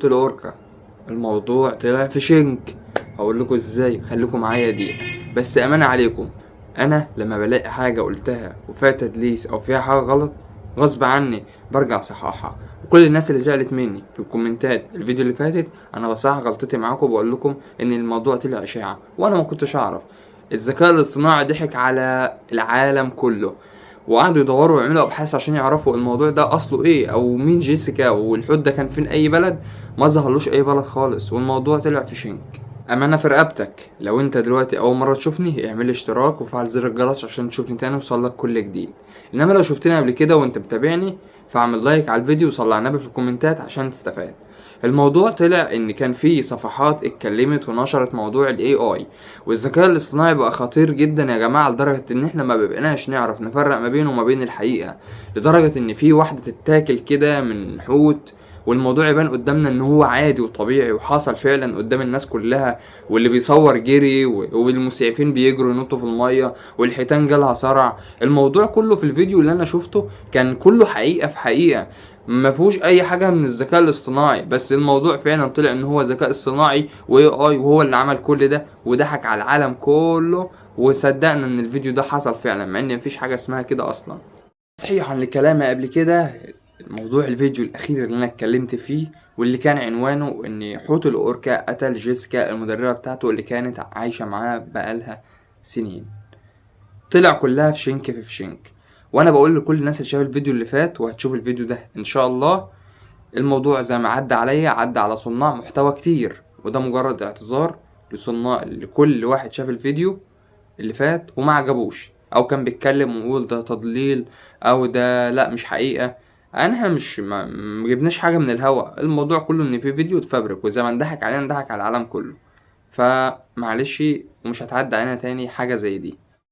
الاوركا. الموضوع طلع في شنك. هقول لكم ازاي، خليكم معايا دي. بس امانه عليكم، انا لما بلاقي حاجه قلتها وفيها تدليس او فيها حاجه غلط غصب عني برجع اصححها. وكل الناس اللي زعلت مني في الكومنتات الفيديو اللي فاتت، انا بصحح غلطتي معاكم وبقول لكم ان الموضوع طلع اشاعه وانا ما كنتش اعرف. الذكاء الاصطناعي ضحك على العالم كله، وقعدوا يدوروا ويعملوا ابحاث عشان يعرفوا الموضوع ده اصله ايه او مين جيسيكا والحوت ده كان فين اي بلد. ما ظهرلوش اي بلد خالص والموضوع طلع في شنك. امانه في رقبتك، لو انت دلوقتي اول مره تشوفني اعمل اشتراك وفعل زر الجرس عشان تشوفني تاني وصلك كل جديد. انما لو شفتني قبل كده وانت متابعني فاعمل لايك على الفيديو وصلي على النبي في الكومنتات عشان تستفاد. الموضوع طلع ان كان في صفحات اتكلمت ونشرت موضوع الاي اي والذكاء الاصطناعي بقى خطير جدا يا جماعه، لدرجه ان احنا ما بقيناش نعرف نفرق ما بينه وما بين الحقيقه. لدرجه ان في واحده تتاكل كده من حوت والموضوع يبان قدامنا ان هو عادي وطبيعي وحصل فعلا قدام الناس كلها، واللي بيصور جري والمسعفين بيجروا ينطوا في الميه والحيتان جالها صرع. الموضوع كله في الفيديو اللي انا شفته كان كله حقيقه في حقيقه، ما فيهوش اي حاجه من الذكاء الاصطناعي. بس الموضوع فعلا طلع ان هو ذكاء اصطناعي واي اي وهو اللي عمل كل ده وضحك على العالم كله، وصدقنا ان الفيديو ده حصل فعلا مع ان مفيش حاجه اسمها كده اصلا. صحيحا لكلامي قبل كده، موضوع الفيديو الاخير اللي انا اتكلمت فيه واللي كان عنوانه ان حوت الاوركا قتل جيسيكا المدربه بتاعته اللي كانت عايشه معاه بقالها سنين، طلع كلها في شنك في شنك. وانا بقول لكل الناس اللي شاف الفيديو اللي فات وهتشوف الفيديو ده ان شاء الله، الموضوع زي ما عدى عليا عدى على صناع محتوى كتير، وده مجرد اعتذار لصناع لكل واحد شاف الفيديو اللي فات وما عجبوش او كان بيتكلم ويقول ده تضليل او ده لا مش حقيقة. احنا مش ما جبناش حاجة من الهوا، الموضوع كله ان في فيديو اتفبرك وزي ما انضحك علينا انضحك على العالم كله. فمعلش ومش هتعدي علينا تاني حاجة زي دي.